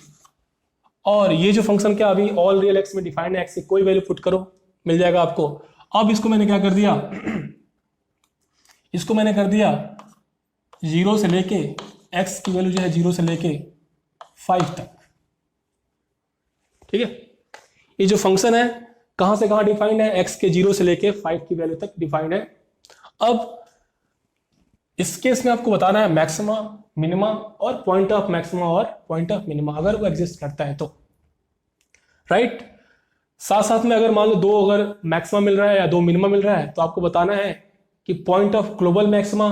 और ये जो फंक्शन क्या अभी ऑल रियल एक्स में डिफाइंड है, एक्स की कोई वैल्यू पुट करो मिल जाएगा आपको। अब इसको मैंने क्या कर दिया, इसको मैंने कर दिया 0 से लेके एक्स की वैल्यू जो है 0 से लेके 5 तक, ठीक है। ये जो फंक्शन है कहां से कहां डिफाइंड है, एक्स के 0 से लेके 5 की वैल्यू तक डिफाइंड है। अब इस केस में आपको बताना है मैक्सिमा, मिनिमा और पॉइंट ऑफ मैक्सिमा और पॉइंट ऑफ मिनिमा अगर वो एग्जिस्ट करता है तो, राइट। साथ साथ में अगर मान लो दो अगर मैक्सिमा मिल रहा है या दो मिनिमा मिल रहा है, तो आपको बताना है कि point of global maxima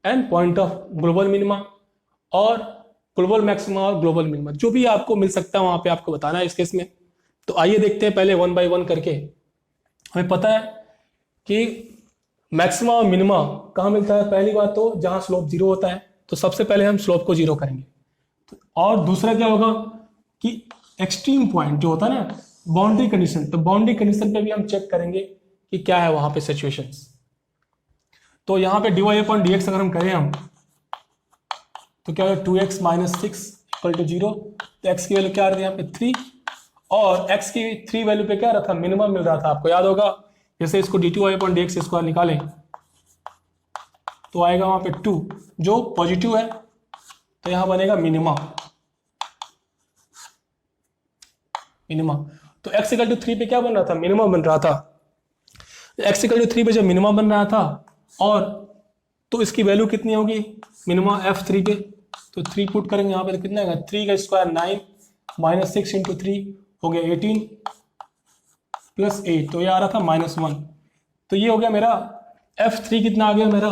and point of global minima, और ग्लोबल मैक्सिमा और ग्लोबल मिनिमा जो भी आपको मिल सकता है वहां पे आपको बताना है इस केस में। तो आइए देखते हैं पहले 1 बाय 1 करके। हमें पता है कि मैक्सिमा और मिनिमा कहाँ मिलता है, पहली बात तो जहां स्लोप 0 होता है, तो सबसे पहले हम स्लोप को 0 करेंगे। और दूसरा क्या होगा कि एक्सट्रीम पॉइंट जो होता है ना, बाउंड्री कंडीशन, तो बाउंड्री कंडीशन पे भी हम चेक करेंगे कि क्या है वहां पे सिचुएशंस। तो यहाँ पे dy/dx अगर हम करें हम, तो क्या है 2x माइनस 6 इक्वल टू 0, तो x की वैल्यू क्या आ रही है यहाँ पे 3, और x की 3 वैल्यू पे क्या रखा, मिनिमम मिल रहा था, आपको याद होगा। जैसे इसको dy/dx स्क्वायर निकालें तो आएगा वहां पे 2 जो पॉजिटिव है, तो यहां बनेगा मिनिमा। तो x इक्वल टू 3 पे क्या बन रहा था, मिनिमा बन रहा था। x इक्वल टू 3 पे जब मिनिमा बन रहा था, और तो इसकी वैल्यू कितनी होगी, मिनिमा f3 पे, तो 3 पुट करेंगे यहाँ पे, तो कितना आएगा 3 का स्क्वायर 9 माइनस 6 इंटू 3 हो गया 18 प्लस 8, तो ये आ रहा था -1। तो ये हो गया मेरा f3, कितना आ गया मेरा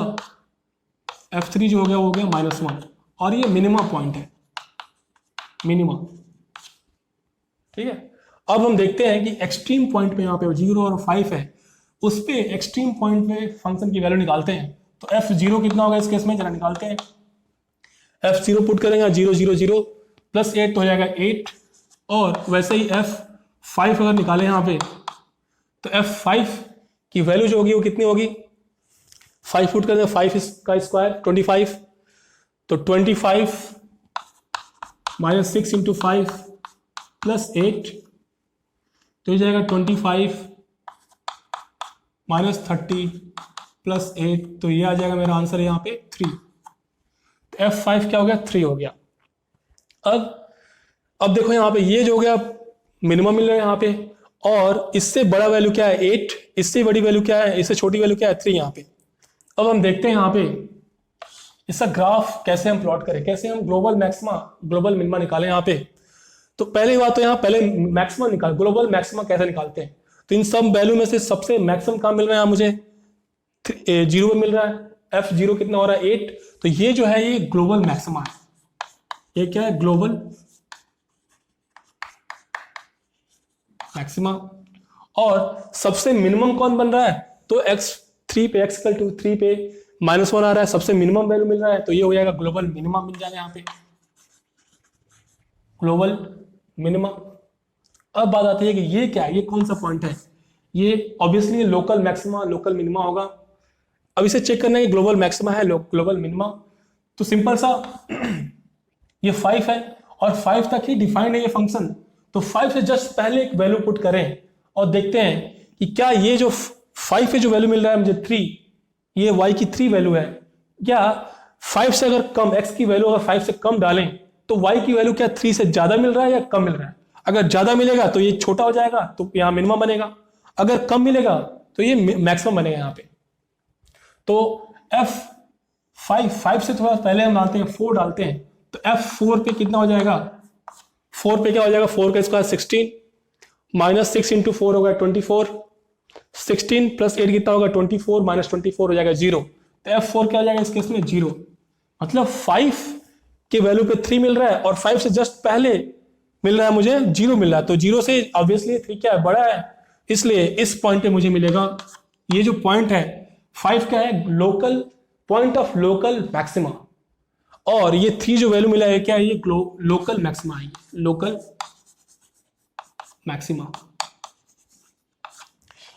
f3 जो हो गया वो हो गया -1, और ये मिनिमा पॉइंट है, मिनिमा, ठीक है। अब हम देखते हैं कि एक्सट्रीम पॉइंट पे यहाँ पे 0 और 5 है, उस पे एक्सट्रीम पॉइंट पे फंक्शन की वैल्यू निकालते हैं। तो f0 कितना होगा इस केस में, जरा निकालते हैं। f0 पुट करेंगे 0 0 0 प्लस 8 तो हो जाएगा 8, और वैसे ही f5 अगर निकाले यहाँ पे, तो f5 की वैल्यू जो होगी वो कितनी होगी, 5 फुट कर दे, 5 का स्क्वायर 25, तो 25 माइनस 6 इंटू 5 प्लस 8, तो ये जाएगा 25 माइनस 30 प्लस 8, तो ये आ जाएगा मेरा आंसर यहाँ पे 3। तो F5 क्या हो गया, 3 हो गया। अब देखो यहाँ पे ये जो हो गया मिनिमम मिल रहा है यहाँ पे, और इससे बड़ा वैल्यू क्या है 8, इससे बड़ी वैल्यू क्या है, इससे छोटी वैल्यू क्या है 3 यहाँ पे। अब हम देखते हैं यहाँ पे इसका ग्राफ कैसे हम प्लॉट करें, कैसे हम ग्लोबल मैक्सिमा ग्लोबल मिनिमा निकालें यहाँ पे। तो पहली बात तो यहाँ पहले मैक्सिमा निकाल, ग्लोबल मैक्सिमा कैसे निकालते हैं। तो इन सब वैल्यू में से सबसे मैक्सिमम कहाँ मिल रहा है मुझे, 0 पे मिल रहा है। F0 कितना हो रहा है 8, तो ये जो है ये ग्लोबल मैक्सिमा है। ये क्या है, ग्लोबल मैक्सिमा। और सबसे मिनिमम कौन बन रहा है, तो x3 पे x=3 पे -1 आ रहा है, सबसे मिनिमम वैल्यू मिल रहा है, तो ये हो जाएगा ग्लोबल मिनिमम मिल जाएगा यहाँ पे, ग्लोबल मिनिमम। अब बात आती है कि ये क्या है, ये कौन सा पॉइंट है, ये obviously local maxima local minima होगा। अब इसे चेक करना है कि ग्लोबल मैक्सिमा है ग्लोबल मिनिमा, तो सिंपल सा ये 5 है और 5 तक ही डिफाइंड है ये फंक्शन, तो 5 से जस्ट पहले एक वैल्यू पुट करें और देखते हैं कि क्या ये जो 5 पे जो वैल्यू मिल रहा है मुझे 3, ये y की 3 वैल्यू है, क्या 5 से अगर कम, x की वैल्यू अगर 5 से कम डालें तो y की वैल्यू क्या 3 से ज्यादा मिल रहा है या कम मिल रहा है। अगर ज्यादा मिलेगा तो ये छोटा हो जाएगा, तो यहाँ मिनिमम बनेगा, अगर कम मिलेगा तो ये मैक्सिमम बनेगा यहाँ पे। तो F5 से थोड़ा पहले हम डालते हैं 4 डालते हैं, तो F4 पे कितना हो जाएगा, 4 पे क्या हो जाएगा, 4 का स्क्वायर 16 माइनस 6 इंटू 4 होगा 24, 16 प्लस 8 कितना होगा 24 माइनस 24 हो जाएगा 0। तो F4 क्या हो जाएगा इस केस में 0, मतलब 5 के वैल्यू पे 3 मिल रहा है और 5 से जस्ट पहले मिल रहा है मुझे 0 मिल रहा है, तो 0 से ऑब्वियसली 3 क्या है, बड़ा है, इसलिए इस पॉइंट पे मुझे मिलेगा ये जो पॉइंट है 5 क्या है, local point of local maxima, और ये 3 जो वैल्यू मिला है क्या है, ये लोकल मैक्सिमा है, लोकल मैक्सिमा।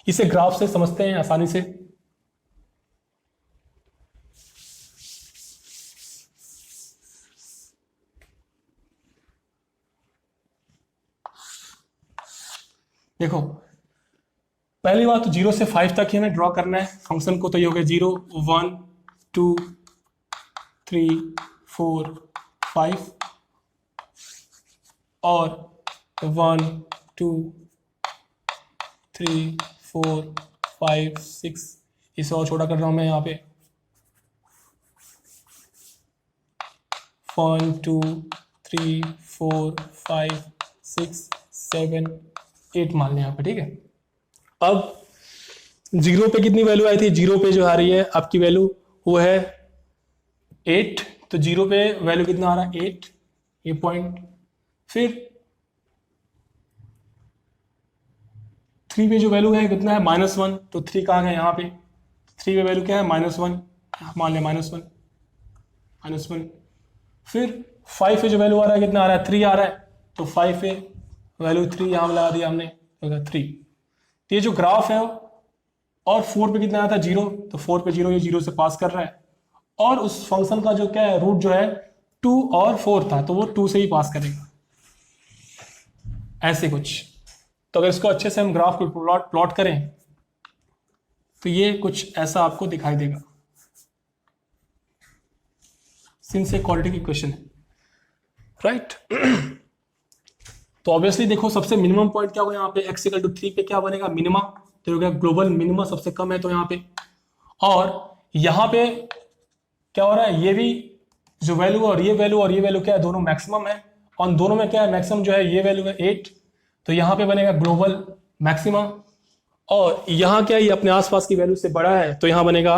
इसे ग्राफ से समझते हैं आसानी से। देखो पहली बात तो 0 से 5 तक ही हमें ड्रॉ करना है फंक्शन को, तो ये हो गया 0 1 2 3 4 5 और 1 2 3 4 5 6, इसे और छोटा कर रहा हूं मैं यहाँ पे 1 2 3 4 5 6 7 8 मान लें यहाँ पे, ठीक है। अब 0 पे कितनी वैल्यू आई थी, 0 पे जो आ रही है आपकी वैल्यू वो है 8, तो 0 पे वैल्यू कितना आ रहा है 8, ये पॉइंट। फिर 3 पे जो वैल्यू है कितना है -1, तो 3 कहाँ गया यहाँ पे, 3 पे वैल्यू क्या है -1, मान लिया -1। फिर 5 पे जो वैल्यू आ रहा है कितना आ रहा है 3 आ रहा है, तो 5 पे वैल्यू 3 यहाँ लगा दिया हमने, तो 3। तो ये जो ग्राफ है, और 4 पे कितना आया था 0, तो 4 पे 0, ये 0 से पास कर रहा है, और उस फंक्शन का जो क्या है रूट जो है 2 और 4 था, तो वो 2 से ही पास करेगा, ऐसे कुछ। तो अगर इसको अच्छे से हम ग्राफ को प्लॉट करें तो ये कुछ ऐसा आपको दिखाई देगा। सिंस एक क्वाड्रेटिक इक्वेशन है, राइट। तो ऑब्वियसली देखो सबसे मिनिमम पॉइंट क्या होगा यहाँ पे, x = 3 पे क्या बनेगा मिनिमा, तो हो गया ग्लोबल मिनिमा सबसे कम है, तो यहाँ पे, और यहाँ पे क्या हो रहा है, ये भी जो वैल्यू और ये वैल्यू क्या है, दोनों मैक्सिमम है, और दोनों में क्या है मैक्सिमम जो है, ये वैल्यू है 8, तो यहाँ पे बनेगा ग्लोबल मैक्सिमा, और यहाँ क्या है ये अपने आसपास की वैल्यू से बड़ा है, तो यहाँ बनेगा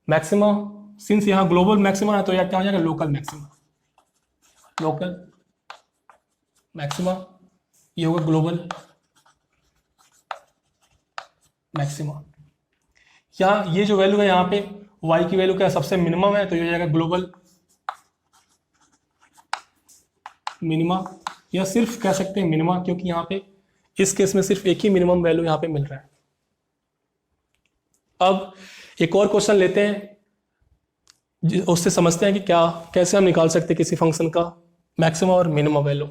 मैक्सिमा। सिंस यहाँ ग्लोबल मैक्सिमा है तो यहाँ क्या हो जाएगा लोकल मैक्सिमा, लोकल मैक्सिमा, ये होगा ग्लोबल मैक्सिमा। यहाँ ये जो वैल्यू है यहाँ पे y की वैल्यू क्या है सबसे मिनिमम है, तो ये हो जाएगा ग्लोबल मिनिमा, या सिर्फ कह सकते हैं मिनिमा, क्योंकि यहाँ पे इस केस में सिर्फ एक ही मिनिमम वैल्यू यहाँ पे मिल रहा है। अब एक और क्वेश्चन लेते हैं, उससे समझते हैं कि क्या कैसे हम निकाल सकते हैं किसी फंक्शन का मैक्सिमम और मिनिमम वैल्यू।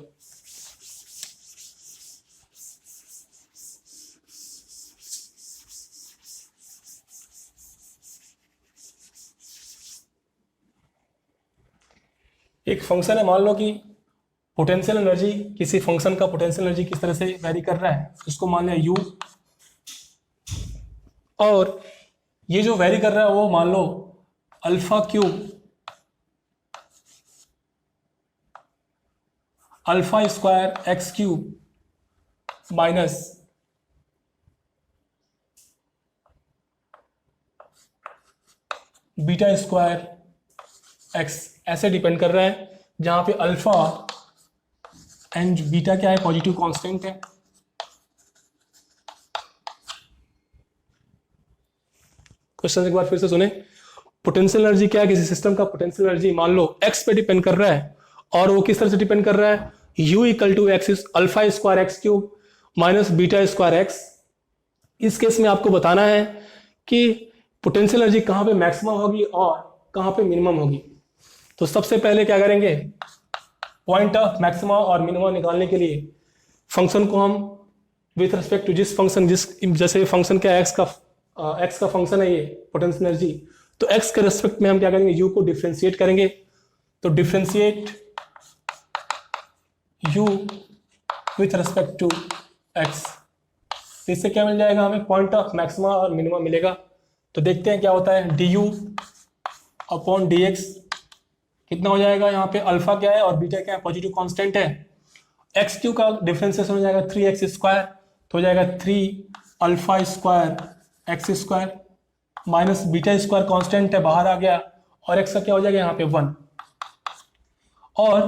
एक फंक्शन है, मान लो कि पोटेंशियल एनर्जी, किसी फंक्शन का पोटेंशियल एनर्जी किस तरह से वैरी कर रहा है, उसको मान लिया u, और ये जो वैरी कर रहा है वो मान लो alpha cube alpha square x cube minus beta square x ऐसे डिपेंड कर रहा है, जहां पे अल्फा एंड बीटा क्या है, पॉजिटिव कांस्टेंट है। क्वेश्चन एक बार फिर से सुने। पोटेंशियल एनर्जी क्या है, किसी सिस्टम का पोटेंशियल एनर्जी मान लो एक्स पे डिपेंड कर रहा है, और वो किस तरह से डिपेंड कर रहा है, u equal to x alpha square x cube minus beta square x. इस केस में आपको बताना है कि पोटेंशियल एनर्जी कहां पे मैक्सिमम होगी और कहां पे मिनिमम होगी। तो सबसे पहले क्या करेंगे, पॉइंट ऑफ मैक्सिमम और मिनिमम निकालने के लिए फंक्शन को हम विथ रिस्पेक्ट टू जिस फंक्शन, जैसे फंक्शन क्या एक्स का फंक्शन है ये पोटेंशियल एनर्जी, तो एक्स के रिस्पेक्ट में हम क्या करेंगे, u को डिफ्रेंशिएट करेंगे। तो differentiate u with respect to x, इससे क्या मिल जाएगा हमें, पॉइंट ऑफ मैक्सिमम और मिनिमम मिलेगा। तो देखते हैं क्या होता है, du अपॉन dx कितना हो जाएगा, यहाँ पे अल्फा क्या है और बीटा क्या है, पॉजिटिव कांस्टेंट है। एक्स क्यू का डिफरेंशिएशन हो जाएगा 3x स्क्वायर, तो हो जाएगा 3 alpha square x square minus beta square constant है, बाहर आ गया, और x का क्या हो जाएगा यहाँ पे 1। और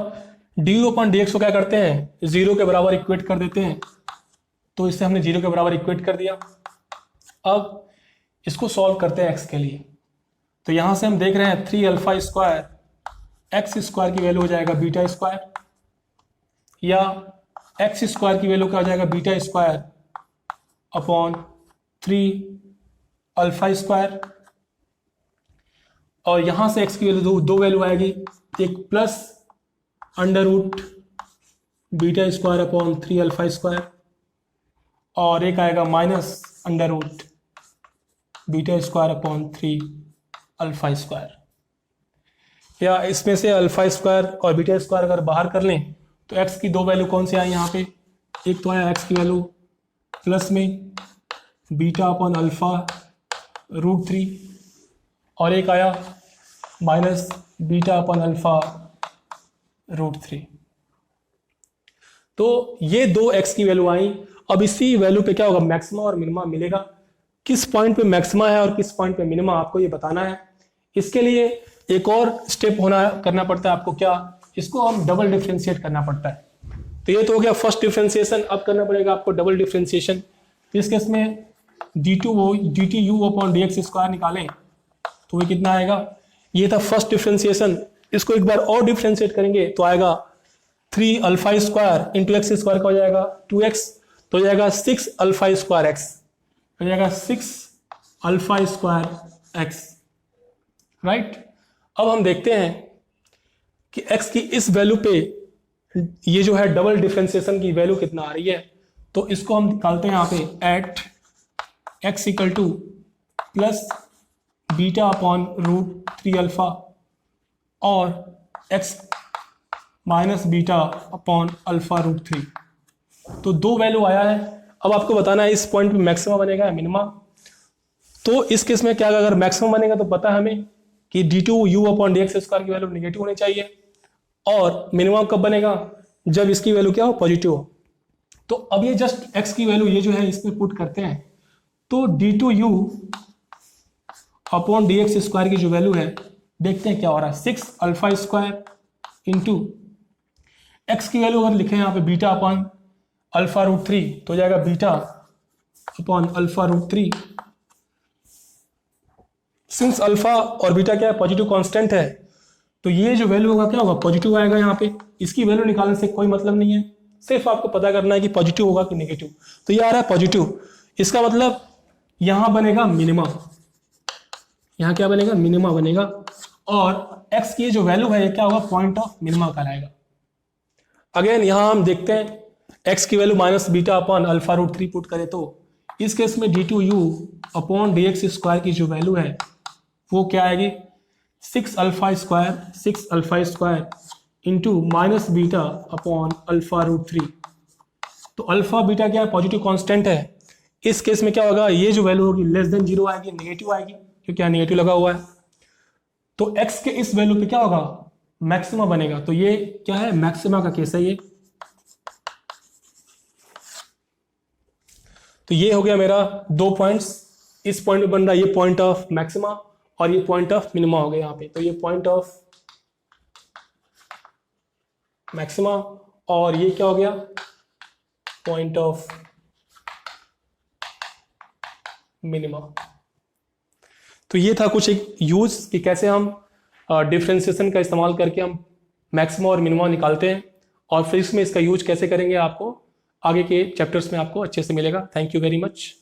du अपॉन dx को क्या करते हैं, 0 के बराबर इक्वेट कर देते हैं। तो इससे हमने 0 के बराबर इक्वेट कर दिया। अब इसको सॉल्व करते हैं x के लिए। तो यहाँ से हम देख रहे हैं 3 अल्फा स्क्वायर एक्स स्क्वायर की वैल्यू हो जाएगा बीटा स्क्वायर, या एक्स स्क्वायर की वैल्यू क्या हो जाएगा, beta square upon 3 alpha square, और यहां से एक्स की वैल्यू दो वैल्यू आएगी, एक plus under root beta square upon 3 alpha square, और एक आएगा minus under root beta square upon 3 alpha square. या इसमें से अल्फा स्क्वायर और बीटा स्क्वायर अगर बाहर कर लें तो एक्स की दो वैल्यू कौन सी आई यहाँ पे, एक तो आया एक्स की वैल्यू प्लस में बीटा अपॉन अल्फा रूट 3, और एक आया minus beta upon alpha root 3। तो ये दो एक्स की वैल्यू आई। अब इसी वैल्यू पे क्या होगा, मैक्सिमा और मिनिमा मिलेगा। किस पॉइंट पे मैक्सिमा है और किस पॉइंट पे मिनिमा, आपको ये बताना है। इसके लिए एक और स्टेप करना पड़ता है आपको, क्या, इसको हम डबल डिफरेंशिएट करना पड़ता है। तो ये तो हो गया फर्स्ट डिफरेंशिएशन, अब करना पड़ेगा आपको डबल डिफरेंशिएशन। इस केस में dt u upon dx square निकालें तो ये कितना आएगा, ये था फर्स्ट डिफरेंशिएशन। इसको एक बार और डिफरेंशिएट करेंगे तो आएगा 3 alpha square into x square का हो जाएगा 2x, तो हो जाएगा 6 अल्फा स्क्वायर x, हो जाएगा 6 अल्फा स्क्वायर x, राइट। अब हम देखते हैं कि x की इस वैल्यू पे ये जो है डबल डिफरेंशिएशन की वैल्यू कितना आ रही है। तो इसको हम निकालते हैं यहाँ पे at x equal to plus beta upon root 3 alpha और x minus beta upon alpha root 3। तो दो वैल्यू आया है। अब आपको बताना है इस पॉइंट पे मैक्सिमा बनेगा या मिनिमा। तो इस केस में क्या, अगर मैक्सिमम बनेगा तो पता है हमें कि d2u अपॉन dx स्क्वायर की वैल्यू नेगेटिव होनी चाहिए, और मिनिमम कब बनेगा, जब इसकी वैल्यू क्या हो, पॉजिटिव हो। तो अब ये जस्ट x की वैल्यू ये जो है इसमें पुट करते हैं, तो d2u अपॉन dx स्क्वायर की जो वैल्यू है, देखते हैं क्या हो रहा है, 6 अल्फा स्क्वायर इंटू x की वैल्यू अगर लिखें यहाँ पे बीटा अपॉन अल्फा रूट 3, तो हो जाएगा beta upon alpha root 3। Since alpha और बीटा क्या है, पॉजिटिव कांस्टेंट है, तो ये जो वैल्यू होगा क्या होगा, पॉजिटिव आएगा। यहाँ पे इसकी वैल्यू निकालने से कोई मतलब नहीं है, सिर्फ आपको पता करना है कि पॉजिटिव होगा कि नेगेटिव। तो ये आ रहा है पॉजिटिव, इसका मतलब यहां बनेगा मिनिमम। यहाँ क्या बनेगा, मिनिमा बनेगा, और x की जो वैल्यू है ये क्या होगा, पॉइंट ऑफ मिनिमा कहलाएगा। अगेन यहाँ हम देखते हैं x की वैल्यू minus beta upon alpha root 3 put करें तो इस केस में d2u अपॉन dx स्क्वायर की जो वैल्यू है वो क्या आएगी, 6 alpha square into minus beta upon alpha root 3। तो अल्फा बीटा क्या है, पॉजिटिव कांस्टेंट है। इस केस में क्या होगा, ये जो वैल्यू होगी लेस देन 0 आएगी, नेगेटिव आएगी, क्योंकि यहाँ नेगेटिव लगा हुआ है। तो x के इस वैल्यू पे क्या होगा, मैक्सिमा बनेगा। तो ये क्या है, मैक्सिमा का केस है ये। तो ये हो गया मेरा 2 पॉइंट्स। इस पॉइंट में बन रहा है ये पॉइंट ऑफ मैक्सिमा और ये पॉइंट ऑफ मिनिमा हो गया यहाँ पे। तो ये पॉइंट ऑफ मैक्सिमा और ये क्या हो गया, पॉइंट ऑफ मिनिमा। तो ये था कुछ एक यूज कि कैसे हम डिफरेंशिएशन का इस्तेमाल करके हम मैक्सिमा और मिनिमा निकालते हैं, और फिर इसमें इसका यूज कैसे करेंगे आपको आगे के चैप्टर्स में आपको अच्छे से मिलेगा। Thank you very much.